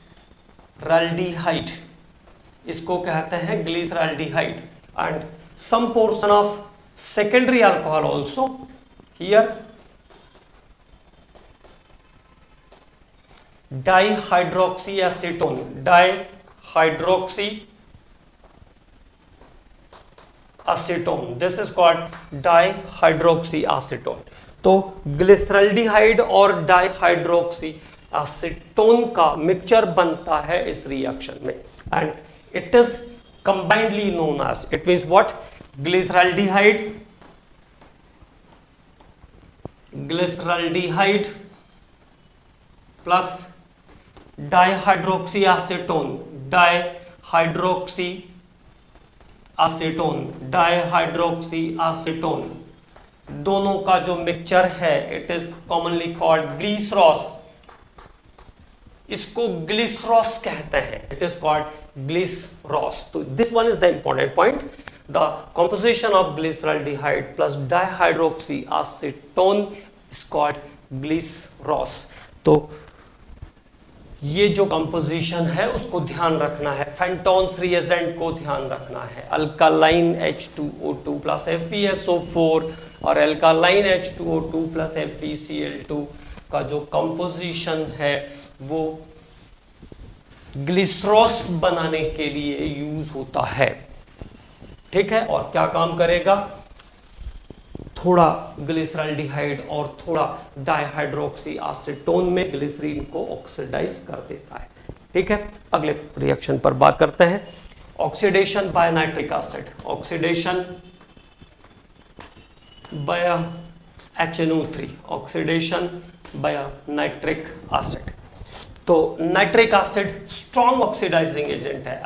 इसको कहते हैं glyceraldehyde. And some portion of secondary alcohol also here. Dihydroxy acetone, dihydroxy acetone, this is called dihydroxy acetone. तो ग्लिसरल्डिहाइड और डाइहाइड्रोक्सी एसीटोन का मिक्सचर बनता है इस रिएक्शन में, and it is combinedly known as, it means what? Glyceraldehyde, glyceraldehyde plus dihydroxy acetone, dihydroxy acetone, dihydroxy acetone. दोनों का जो मिक्सचर है it is commonly called glycerose. इसको ग्लिसरॉस कहते हैं, इट इज कॉल्ड ग्लिसरॉस. तो this one is the important point. The composition of glyceraldehyde plus dihydroxy acetone is called glycerose. तो ये जो कंपोजिशन है उसको ध्यान रखना है, फेंटोन्स रिएजेंट को ध्यान रखना है। अल्कालाइन H2O2 प्लस FeSO4 और अल्कालाइन H2O2 प्लस FeCl2 का जो कंपोजिशन है वो ग्लिसरॉस बनाने के लिए यूज होता है, ठीक है। और क्या काम करेगा, थोड़ा ग्लिसरॉल्डिहाइड और थोड़ा डाइहाइड्रोक्सी एसीटोन में ग्लिसरीन को ऑक्सीडाइज कर देता है, ठीक है। अगले रिएक्शन पर बात करते हैं, oxidation by nitric acid, oxidation by HNO3, oxidation by nitric acid. तो nitric acid strong oxidising agent है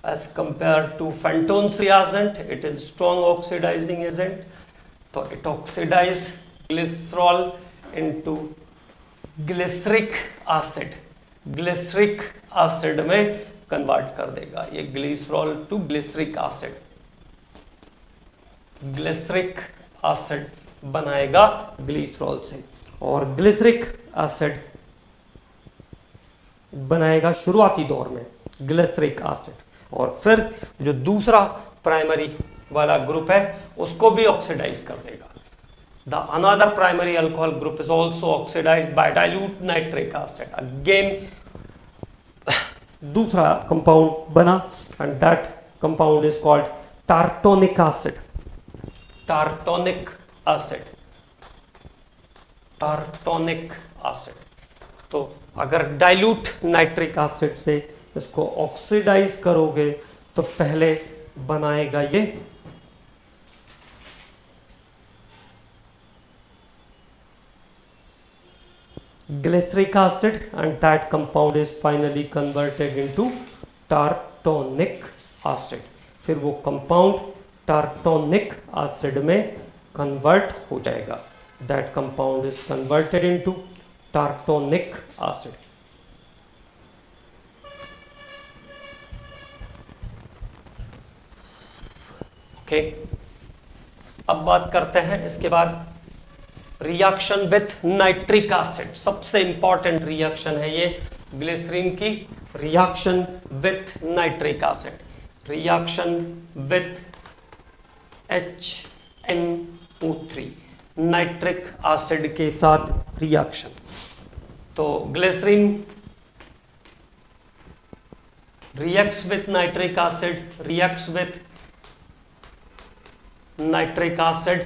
as compared to Fenton's reagent, it is strong oxidizing agent। तो it oxidize glycerol into glyceric acid, glyceric acid में कन्वर्ट कर देगा ये glycerol to glyceric acid, glyceric acid बनाएगा ग्लिसरॉल से, और ग्लिसरिक एसिड बनाएगा शुरुआती दौर में ग्लिसरिक एसिड, और फिर जो दूसरा प्राइमरी वाला ग्रुप है उसको भी ऑक्सीडाइज कर देगा। The another primary alcohol group is also oxidised by dilute nitric acid, again दूसरा कंपाउंड बना and that compound is called tartronic acid, tartronic acid, tartronic acid. तो अगर डाइल्यूट नाइट्रिक एसिड से इसको ऑक्सीडाइज करोगे तो पहले बनाएगा ये glyceric acid and that compound is finally converted into tartronic acid. फिर वो कंपाउंड टार्टोनिक एसिड में कन्वर्ट हो जाएगा, that compound is converted into tartronic acid. Okay, अब बात करते हैं इसके बाद रिएक्शन विथ नाइट्रिक एसिड। सबसे इंपॉर्टेंट रिएक्शन है ये ग्लिसरीन की reaction with nitric acid, reaction with HNO3, nitric acid के साथ रिएक्शन। तो glycerine reacts with nitric acid, reacts with nitric acid,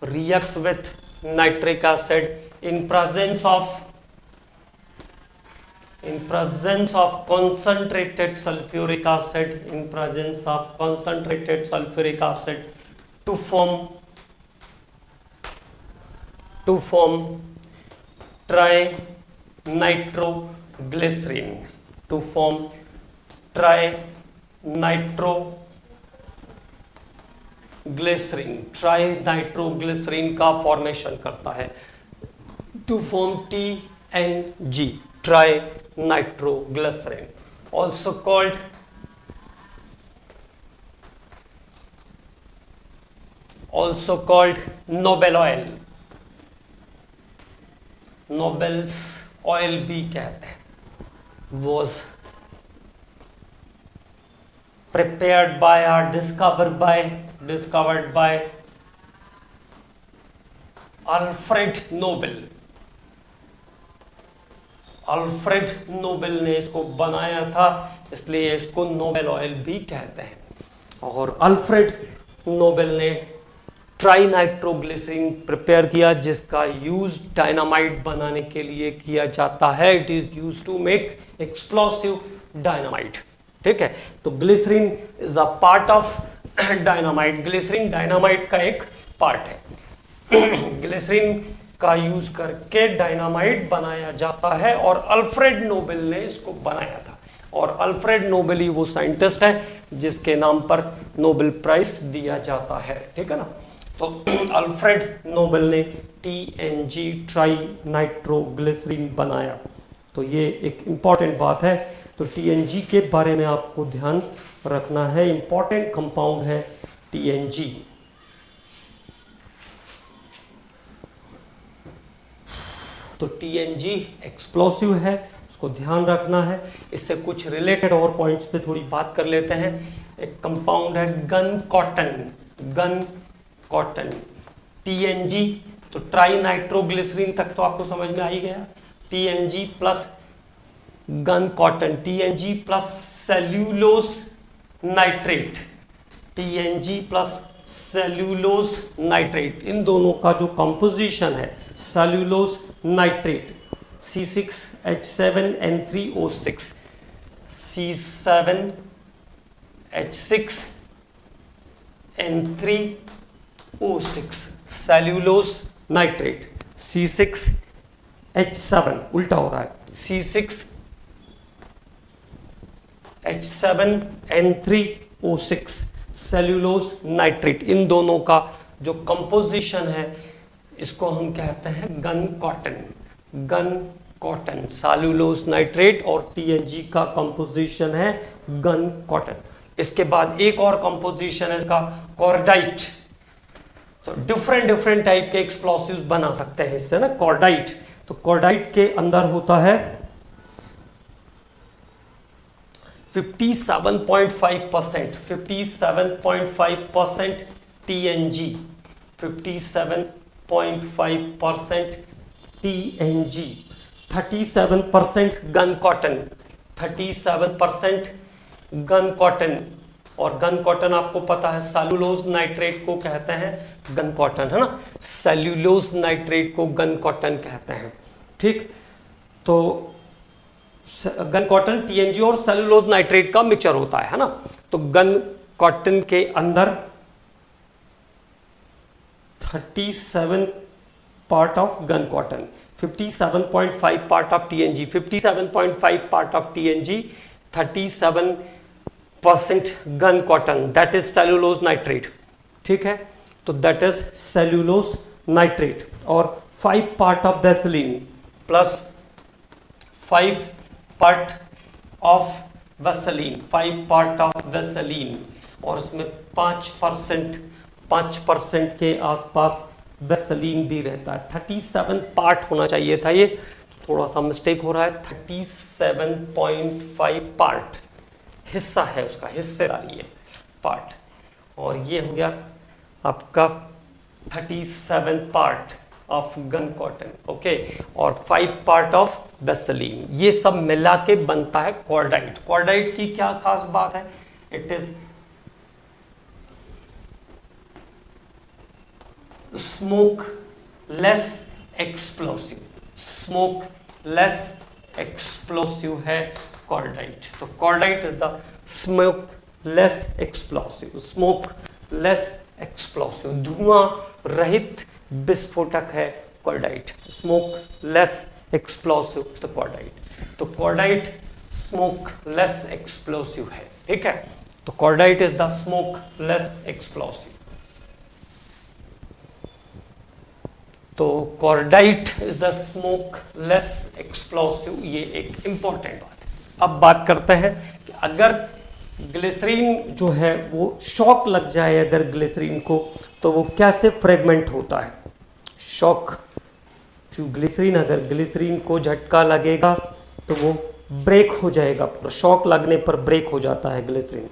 react with nitric acid in presence of concentrated sulfuric acid, in presence of concentrated sulfuric acid to form trinitroglycerin, to form trinitroglycerine का फॉर्मेशन करता है, to form TNG, trinitroglycerine, also called Nobel oil, Nobel's oil भी कहते हैं, was prepared by or discovered by Alfred Nobel. Alfred Nobel ने इसको बनाया था, इसलिए इसको नोबेल ऑयल भी कहते हैं। और अल्फ्रेड नोबेल ने ट्राइनाइट्रोग्लिसरीन प्रिपेयर किया जिसका यूज डायनामाइट बनाने के लिए किया जाता है। It is used to make explosive dynamite, ठीक है। तो glycerin is a part of dynamite, glycerin dynamite का एक पार्ट है। ग्लिसरीन का यूज करके डायनामाइट बनाया जाता है और अल्फ्रेड नोबेल ने इसको बनाया था। और अल्फ्रेड नोबेल ही वो साइंटिस्ट है जिसके नाम पर नोबेल प्राइज दिया जाता है, ठीक है ना। तो अल्फ्रेड नोबेल ने TNG ट्राइनाइट्रोग्लिसरीन बनाया। तो ये एक इंपॉर्टेंट बात है। तो TNG के बारे में आपको ध्यान रखना है। इंपॉर्टेंट कंपाउंड है TNG। तो TNG एक्सप्लोसिव है, उसको ध्यान रखना है। इससे कुछ रिलेटेड और पॉइंट्स पे थोड़ी बात कर लेते हैं। एक कंपाउंड है गन कॉटन TNG, तो ट्राई नाइट्रोग्लिसरीन तक तो आपको समझ में आ ही गया। TNG plus gun cotton, TNG plus cellulose nitrate, TNG plus cellulose nitrate, इन दोनों का जो कंपोजिशन है cellulose nitrate C6H7N3O6, C7H6N3O6 cellulose nitrate, C6H7 उल्टा हो रहा है, C6H7N3O6 सेल्यूलोज नाइट्रेट, इन दोनों का जो कंपोजिशन है इसको हम कहते हैं गन कॉटन। सेल्यूलोज नाइट्रेट और TNG का कंपोजिशन है गन कॉटन। इसके बाद एक और कंपोजिशन है इसका कॉर्डाइट। तो डिफरेंट टाइप के एक्सप्लोसिव्स बना सकते हैं इससे ना, कॉर्डाइट। तो कॉर्डाइट के अंदर होता है 57.5% TNG, 57.5% TNG, 37% gun cotton, 37% gun cotton. और गन कॉटन आपको पता है सेल्यूलोज नाइट्रेट को कहते हैं गन कॉटन, है ना, सेल्यूलोज नाइट्रेट को गन कॉटन कहते हैं। ठीक, तो गन कॉटन TNG और सेल्यूलोज नाइट्रेट का मिक्सचर होता है ना। तो गन कॉटन के अंदर 37 part of gun cotton, 57.5 part of TNG, 57.5 part of TNG, 37% gun cotton, that is cellulose nitrate. ठीक है, तो दैट इज सेल्यूलोज नाइट्रेट। और 5 part of Vaseline plus 5 part of Vaseline, 5 part of Vaseline, और इसमें 5% के आसपास वैसलीन भी रहता है। 37 पार्ट होना चाहिए था, ये थोड़ा सा मिस्टेक हो रहा है। 37.5 पार्ट हिस्सा है उसका, हिस्सेदारी है पार्ट, और ये हो गया आपका 37 part of gun cotton, okay, और 5 पार्ट ऑफ वैसलीन। ये सब मिला के बनता है कॉर्डाइट। कॉर्डाइट की क्या खास बात है? It is smokeless explosive, smokeless explosive है कॉर्डाइट। तो cordite is the smokeless explosive, smokeless explosive, धुआं रहित विस्फोटक है cordite. Smokeless explosive is the cordite. तो कॉर्डाइट स्मोक लेस एक्सप्लोसिव है, ठीक है। तो cordite is the smokeless explosive. तो cordite is the smokeless explosive, ये एक इंपॉर्टेंट बात है। अब बात करते हैं कि अगर ग्लिसरीन जो है वो शॉक लग जाए अगर ग्लिसरीन को, तो वो कैसे फ्रेगमेंट होता है। शॉक टू ग्लिसरीन, अगर ग्लिसरीन को झटका लगेगा तो वो ब्रेक हो जाएगा, पूरा शॉक लगने पर ब्रेक हो जाता है ग्लिसरीन।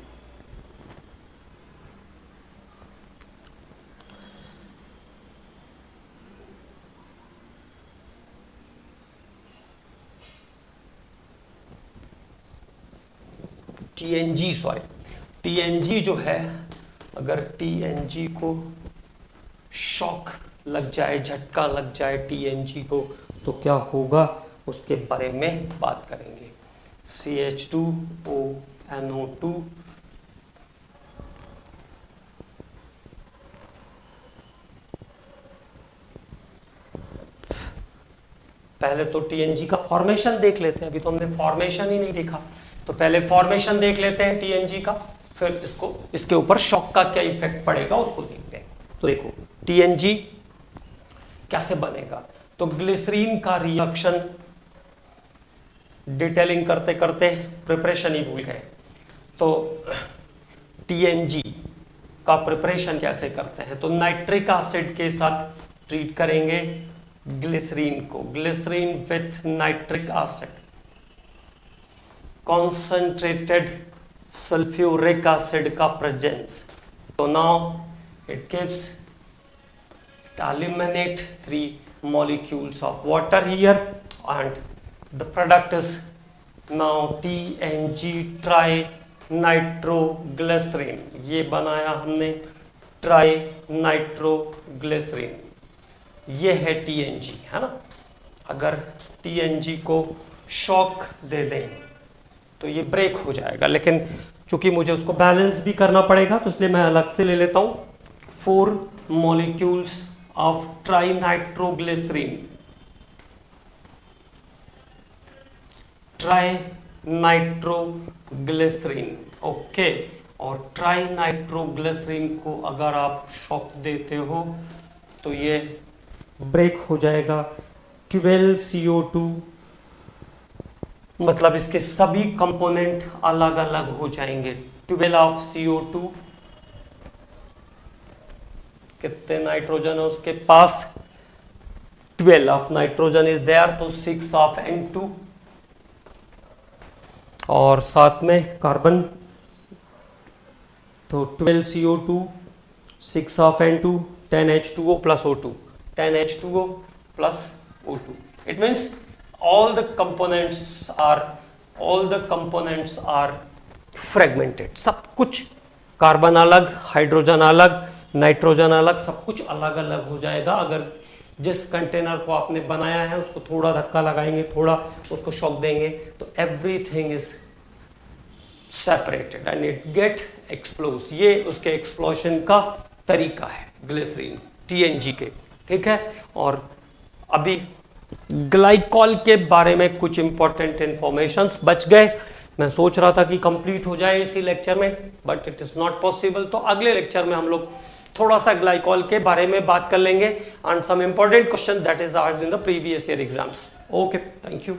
टीएनजी जो है, अगर टीएनजी को शॉक लग जाए, झटका लग जाए टीएनजी को, तो क्या होगा उसके बारे में बात करेंगे। CH2ONO2 पहले तो टीएनजी का फॉर्मेशन देख लेते हैं, अभी तो हमने फॉर्मेशन ही नहीं देखा, तो पहले फॉर्मेशन देख लेते हैं टीएनजी का, फिर इसके ऊपर शॉक का क्या इफेक्ट पड़ेगा उसको देखते हैं। तो देखो टीएनजी कैसे बनेगा। तो ग्लिसरीन का रिएक्शन डिटेलिंग करते करते प्रिपरेशन ही भूल गए। तो टीएनजी का प्रिपरेशन कैसे करते हैं। तो नाइट्रिक एसिड के साथ ट्रीट करेंगे ग्लिसरीन को, glycerin with nitric acid, concentrated sulphuric acid का प्रेजेंस। तो now it gives eliminate 3 molecules of water here and the product is now TNG ट्राइनाइट्रोग्लिसरीन। ये बनाया हमने ट्राइनाइट्रोग्लिसरीन, ये है TNG, है ना। अगर TNG को शॉक दे दें तो ये ब्रेक हो जाएगा, लेकिन चूंकि मुझे उसको बैलेंस भी करना पड़ेगा तो इसलिए मैं अलग से ले लेता हूं 4 molecules of ट्राइनाइट्रोग्लिसरीन, ट्राइनाइट्रोग्लिसरीन, ओके। और ट्राइनाइट्रोग्लिसरीन को अगर आप शॉक देते हो तो ये ब्रेक हो जाएगा 12 CO2, मतलब इसके सभी कंपोनेंट अलग अलग हो जाएंगे। 12 CO2, कितने नाइट्रोजन है उसके पास, 12 नाइट्रोजन इज देयर, तो 6 ऑफ N2 और साथ में कार्बन, तो 12 CO2, 6 of N2, 10 H2O plus O2, 10 H2O plus O2। It means all the components are fragmented, सब कुछ कार्बन अलग, हाइड्रोजन अलग, नाइट्रोजन अलग, सब कुछ अलग अलग हो जाएगा। अगर जिस कंटेनर को आपने बनाया है उसको थोड़ा धक्का लगाएंगे, थोड़ा उसको शॉक देंगे तो everything is separated and it get explode. ये उसके एक्सप्लोजन का तरीका है ग्लिसरीन TNG के, ठीक है। और अभी ग्लाइकॉल के बारे में कुछ इंपॉर्टेंट इंफॉर्मेशंस बच गए। मैं सोच रहा था कि कंप्लीट हो जाए इसी लेक्चर में, but it is not possible. तो अगले लेक्चर में हम लोग थोड़ा सा ग्लाइकॉल के बारे में बात कर लेंगे and some important question that is asked in the previous year exams. Okay, thank you.